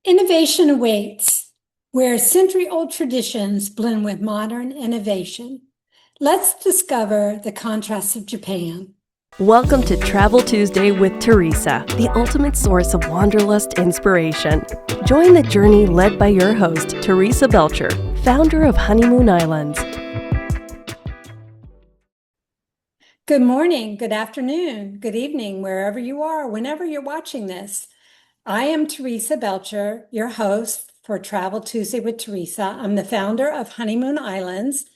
Innovation awaits, where century-old traditions blend with modern innovation. Let's discover the contrasts of Japan. Welcome to Travel Tuesday with Teresa, the ultimate source of wanderlust inspiration. Join the journey led by your host, Teresa Belcher, founder of Honeymoon Islands. Good morning, good afternoon, good evening, wherever you are, whenever you're watching this. I am Teresa Belcher, your host for Travel Tuesday with Teresa. I'm the founder of Honeymoon Islands.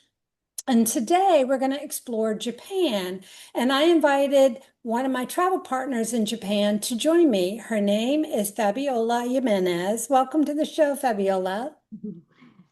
And today we're going to explore Japan. And I invited one of my travel partners in Japan to join me. Her name is Fabiola Jimenez. Welcome to the show, Fabiola.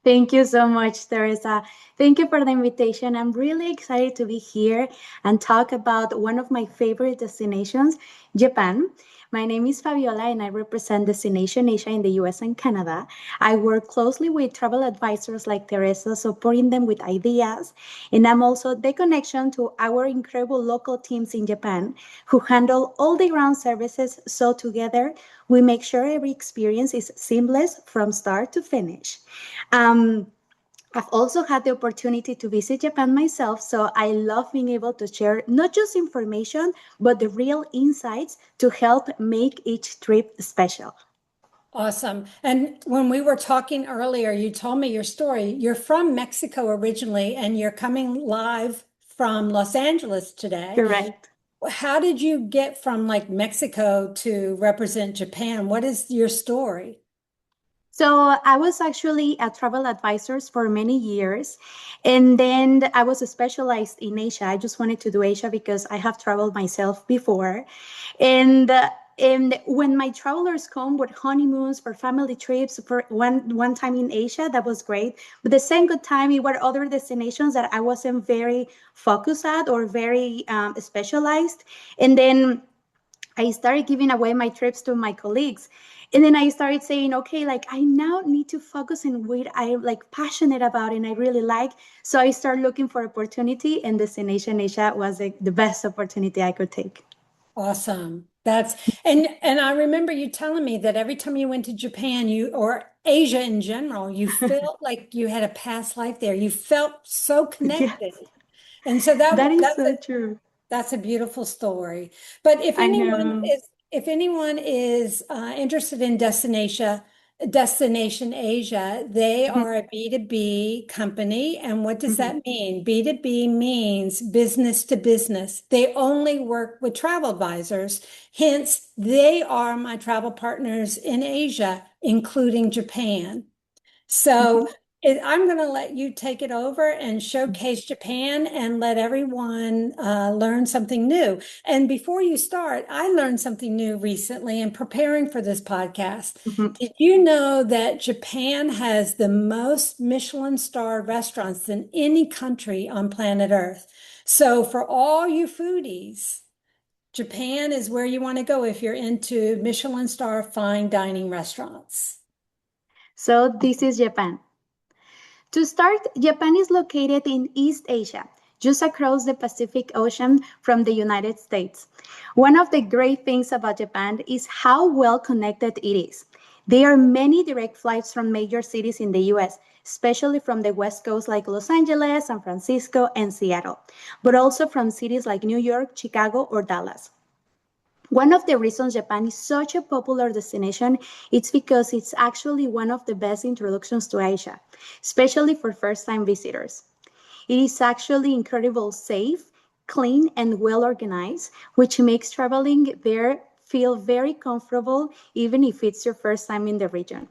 Thank you so much, Teresa. Thank you for the invitation. I'm really excited to be here and talk about one of my favorite destinations, Japan. My name is Fabiola and I represent Destination Asia in the US and Canada. I work closely with travel advisors like Teresa, supporting them with ideas. And I'm also the connection to our incredible local teams in Japan who handle all the ground services. So together, we make sure every experience is seamless from start to finish. I've also had the opportunity to visit Japan myself, so I love being able to share not just information, but the real insights to help make each trip special. Awesome. And when we were talking earlier, you told me your story. You're from Mexico originally, and you're coming live from Los Angeles today. Correct. How did you get from Mexico to represent Japan? What is your story? So I was actually a travel advisor for many years, and then I was specialized in Asia. I just wanted to do Asia because I have traveled myself before, and when my travelers come with honeymoons for family trips for one time in Asia, that was great. But the second time, it were other destinations that I wasn't very focused at or very specialized, and then I started giving away my trips to my colleagues. And then I started saying, okay, I now need to focus on what I'm passionate about and I really like. So I started looking for opportunity, and Destination Asia was the best opportunity I could take. Awesome. And I remember you telling me that every time you went to Japan, or Asia in general, you felt like you had a past life there. You felt so connected. Yes, And so that is so true. that's a beautiful story. But I know. if anyone is interested in Destination Asia, they are a B2B company. And what does that mean? B2B means business to business. They only work with travel advisors. Hence, they are my travel partners in Asia, including Japan. So I'm going to let you take it over and showcase Japan and let everyone learn something new. And before you start, I learned something new recently in preparing for this podcast. Did you know that Japan has the most Michelin star restaurants than any country on planet Earth? So for all you foodies, Japan is where you want to go if you're into Michelin star fine dining restaurants. So this is Japan. To start, Japan is located in East Asia, just across the Pacific Ocean from the United States. One of the great things about Japan is how well connected it is. There are many direct flights from major cities in the US, especially from the West Coast like Los Angeles, San Francisco, and Seattle, but also from cities like New York, Chicago, or Dallas. One of the reasons Japan is such a popular destination is because it's actually one of the best introductions to Asia, especially for first-time visitors. It is actually incredibly safe, clean, and well organized, which makes traveling there feel very comfortable, even if it's your first time in the region.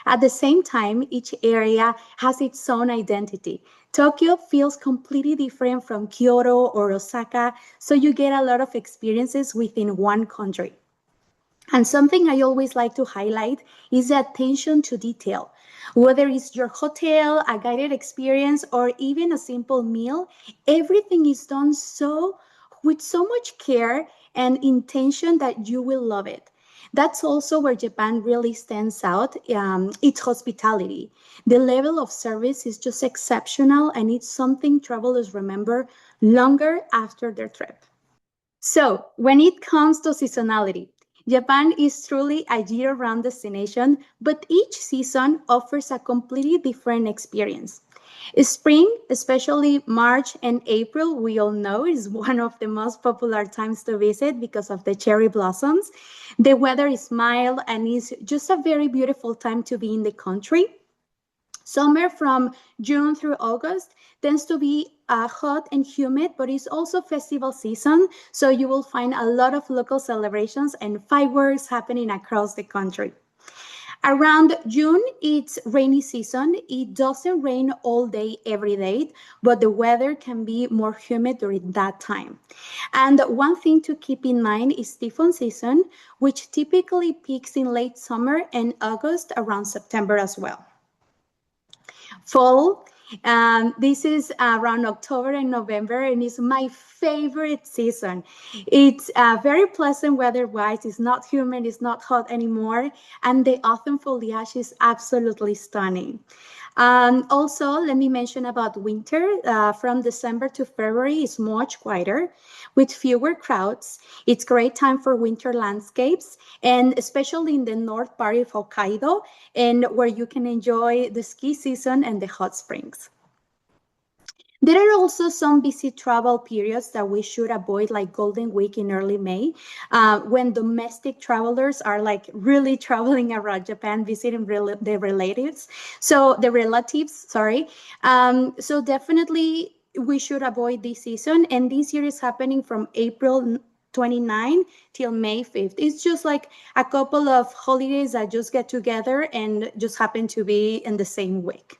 At the same time, each area has its own identity. Tokyo feels completely different from Kyoto or Osaka, so you get a lot of experiences within one country. And something I always like to highlight is the attention to detail. Whether it's your hotel, a guided experience, or even a simple meal, everything is done with so much care and intention that you will love it. That's also where Japan really stands out, its hospitality. The level of service is just exceptional, and it's something travelers remember longer after their trip. So when it comes to seasonality, Japan is truly a year-round destination, but each season offers a completely different experience. Spring, especially March and April, we all know is one of the most popular times to visit because of the cherry blossoms. The weather is mild and is just a very beautiful time to be in the country. Summer from June through August tends to be hot and humid, but it's also festival season. So you will find a lot of local celebrations and fireworks happening across the country. Around June, it's rainy season. It doesn't rain all day, every day, but the weather can be more humid during that time. And one thing to keep in mind is typhoon season, which typically peaks in late summer and August around September as well. Fall. This is around October and November, and it's my favorite season. It's very pleasant weather-wise. It's not humid, it's not hot anymore, and the autumn foliage is absolutely stunning. Also, let me mention about winter. From December to February is much quieter with fewer crowds. It's great time for winter landscapes, and especially in the north part of Hokkaido, and where you can enjoy the ski season and the hot springs. There are also some busy travel periods that we should avoid, like Golden Week in early May, when domestic travelers are like really traveling around Japan, visiting their relatives. So the relatives, sorry. So definitely we should avoid this season. And this year is happening from April 29 till May 5th. It's just like a couple of holidays that just get together and just happen to be in the same week.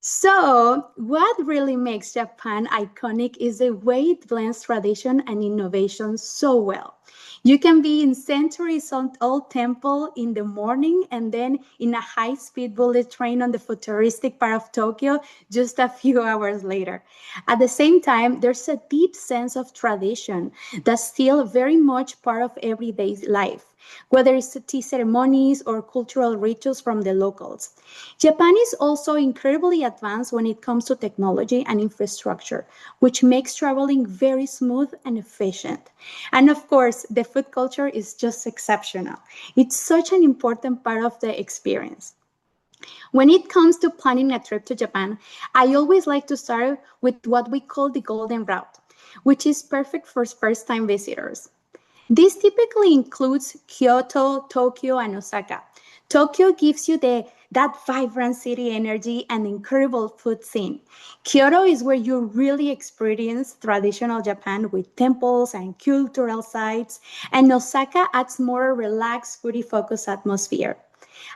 So, what really makes Japan iconic is the way it blends tradition and innovation so well. You can be in centuries-old temple in the morning and then in a high-speed bullet train on the futuristic part of Tokyo just a few hours later. At the same time, there's a deep sense of tradition that's still very much part of everyday life, whether it's tea ceremonies or cultural rituals from the locals. Japan is also incredibly advanced when it comes to technology and infrastructure, which makes traveling very smooth and efficient. And of course, the food culture is just exceptional. It's such an important part of the experience. When it comes to planning a trip to Japan, I always like to start with what we call the golden route, which is perfect for first-time visitors. This typically includes Kyoto, Tokyo, and Osaka. Tokyo gives you that vibrant city energy and incredible food scene. Kyoto is where you really experience traditional Japan with temples and cultural sites, and Osaka adds more relaxed, foodie-focused atmosphere.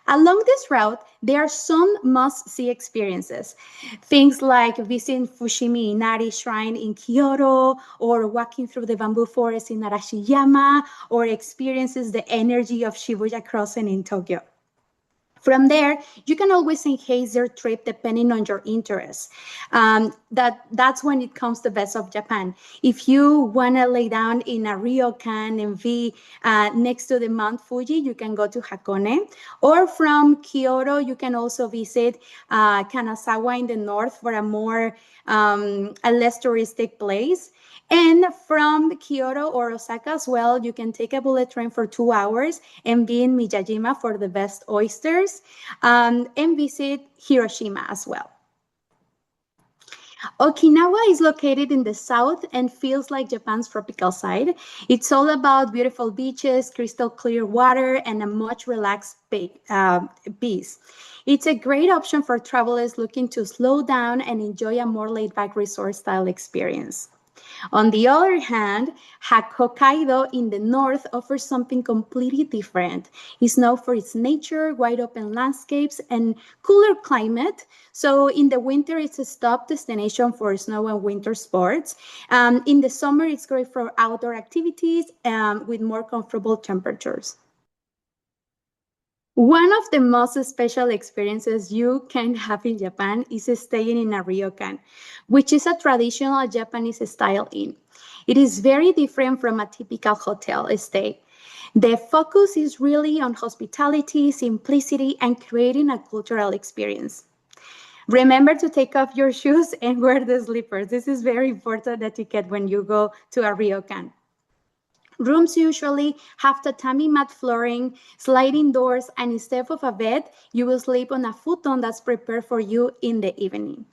Along this route, there are some must-see experiences. Things like visiting Fushimi Inari Shrine in Kyoto, or walking through the bamboo forest in Arashiyama, or experiences the energy of Shibuya Crossing in Tokyo. From there, you can always enhance your trip depending on your interests. That's when it comes to best of Japan. If you want to lay down in a ryokan and be next to the Mount Fuji, you can go to Hakone. Or from Kyoto, you can also visit Kanazawa in the north for a less touristic place. And from Kyoto or Osaka as well, you can take a bullet train for 2 hours and be in Miyajima for the best oysters, and visit Hiroshima as well. Okinawa is located in the south and feels like Japan's tropical side. It's all about beautiful beaches, crystal clear water, and a much relaxed peace. It's a great option for travelers looking to slow down and enjoy a more laid-back resort-style experience. On the other hand, Hokkaido in the north offers something completely different. It's known for its nature, wide open landscapes, and cooler climate. So in the winter, it's a top destination for snow and winter sports. In the summer, it's great for outdoor activities with more comfortable temperatures. One of the most special experiences you can have in Japan is staying in a ryokan, which is a traditional Japanese style inn. It is very different from a typical hotel stay. The focus is really on hospitality, simplicity, and creating a cultural experience. Remember to take off your shoes and wear the slippers. This is very important etiquette when you go to a ryokan. Rooms usually have tatami mat flooring, sliding doors, and instead of a bed, you will sleep on a futon that's prepared for you in the evening.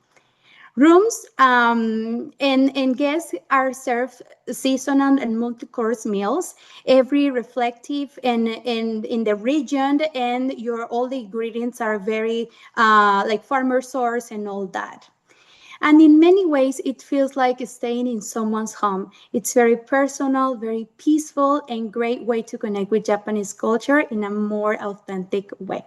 Rooms and guests are served seasonal and multi-course meals, every reflective and in the region, and all the ingredients are very like farmer source and all that. And in many ways, it feels like staying in someone's home. It's very personal, very peaceful, and great way to connect with Japanese culture in a more authentic way.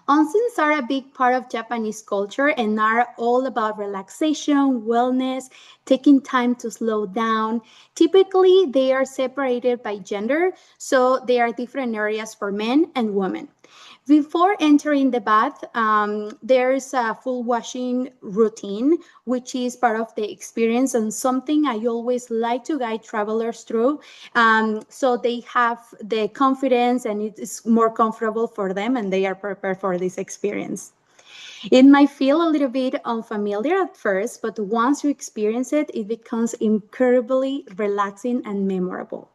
Onsens are a big part of Japanese culture and are all about relaxation, wellness, taking time to slow down. Typically, they are separated by gender, so they are different areas for men and women. Before entering the bath, there's a full washing routine, which is part of the experience and something I always like to guide travelers through, so they have the confidence and it is more comfortable for them and they are prepared for this experience. It might feel a little bit unfamiliar at first, but once you experience it, it becomes incredibly relaxing and memorable.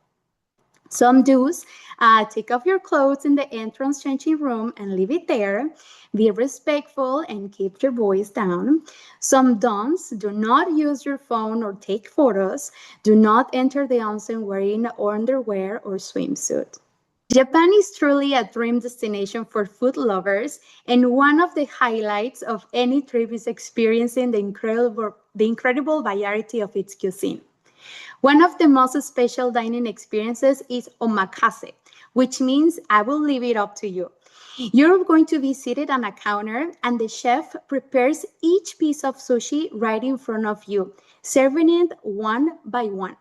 Some do's, take off your clothes in the entrance changing room and leave it there. Be respectful and keep your voice down. Some don'ts, do not use your phone or take photos. Do not enter the onsen wearing underwear or swimsuit. Japan is truly a dream destination for food lovers, and one of the highlights of any trip is experiencing the incredible variety of its cuisine. One of the most special dining experiences is omakase, which means I will leave it up to you. You're going to be seated on a counter and the chef prepares each piece of sushi right in front of you, serving it one by one.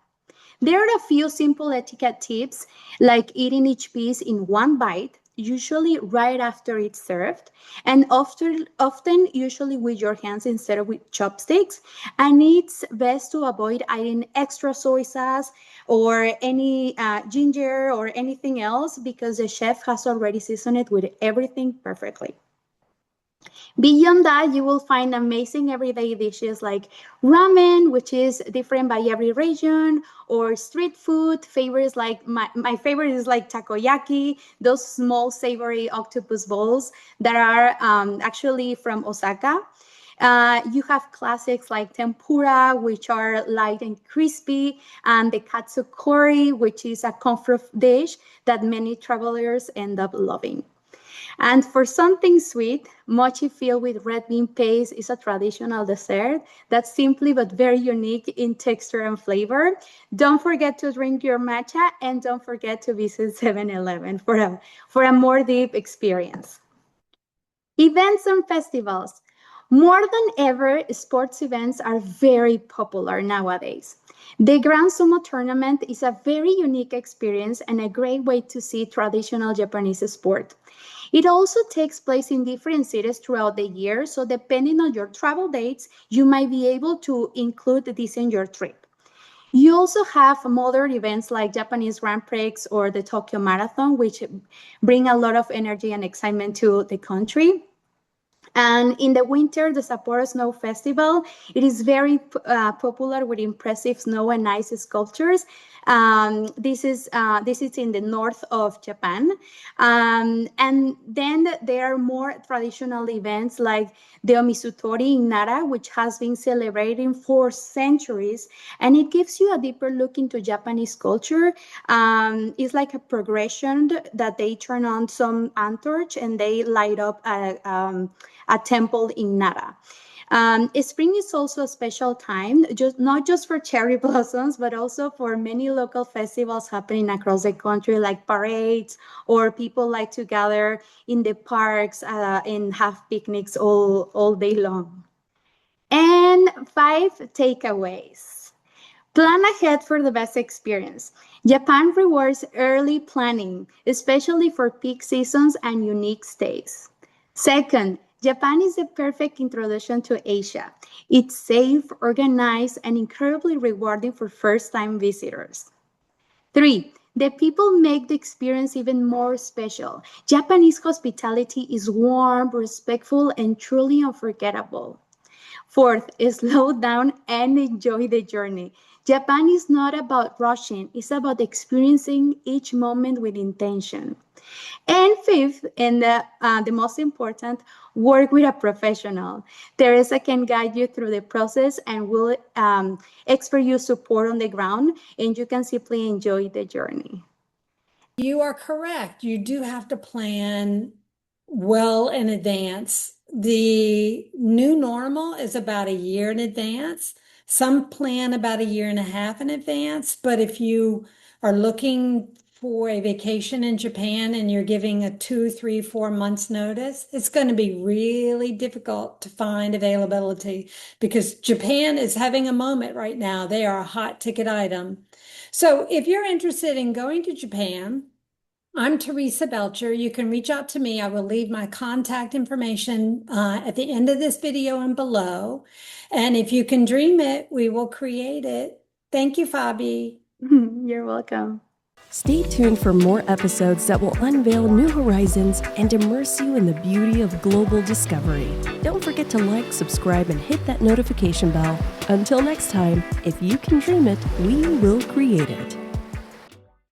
There are a few simple etiquette tips, like eating each piece in one bite, usually right after it's served, and often usually with your hands instead of with chopsticks. And it's best to avoid adding extra soy sauce or any ginger or anything else because the chef has already seasoned it with everything perfectly. Beyond that, you will find amazing everyday dishes like ramen, which is different by every region, or street food favorites like my favorite is like takoyaki, those small savory octopus balls that are actually from Osaka. You have classics like tempura, which are light and crispy, and the katsukori, which is a comfort dish that many travelers end up loving. And for something sweet, mochi filled with red bean paste is a traditional dessert that's simply but very unique in texture and flavor. Don't forget to drink your matcha and don't forget to visit 7-Eleven for a more deep experience. Events and festivals. More than ever, sports events are very popular nowadays. The Grand Sumo Tournament is a very unique experience and a great way to see traditional Japanese sport. It also takes place in different cities throughout the year, so depending on your travel dates, you might be able to include this in your trip. You also have modern events like Japanese Grand Prix or the Tokyo Marathon, which bring a lot of energy and excitement to the country. And in the winter, the Sapporo Snow Festival, it is very popular with impressive snow and ice sculptures. This is in the north of Japan. And then there are more traditional events like the Omisutori in Nara, which has been celebrating for centuries. And it gives you a deeper look into Japanese culture. It's like a progression that they turn on some torch and they light up a temple in Nara. Spring is also a special time, not just for cherry blossoms, but also for many local festivals happening across the country, like parades, or people like to gather in the parks and have picnics all day long. And 5 takeaways. Plan ahead for the best experience. Japan rewards early planning, especially for peak seasons and unique stays. Second, Japan is the perfect introduction to Asia. It's safe, organized, and incredibly rewarding for first-time visitors. 3, the people make the experience even more special. Japanese hospitality is warm, respectful, and truly unforgettable. 4th, slow down and enjoy the journey. Japan is not about rushing, it's about experiencing each moment with intention. And fifth, and the most important, work with a professional. Teresa can guide you through the process and will expert you support on the ground, and you can simply enjoy the journey. You are correct. You do have to plan well in advance. The new normal is about a year in advance. Some plan about a year and a half in advance, but if you are looking for a vacation in Japan and you're giving a 2, 3, 4 months notice, it's going to be really difficult to find availability because Japan is having a moment right now. They are a hot ticket item. So if you're interested in going to Japan, I'm Teresa Belcher. You can reach out to me. I will leave my contact information at the end of this video and below. And if you can dream it, we will create it. Thank you, Fabi. You're welcome. Stay tuned for more episodes that will unveil new horizons and immerse you in the beauty of global discovery. Don't forget to like, subscribe, and hit that notification bell. Until next time, if you can dream it, we will create it.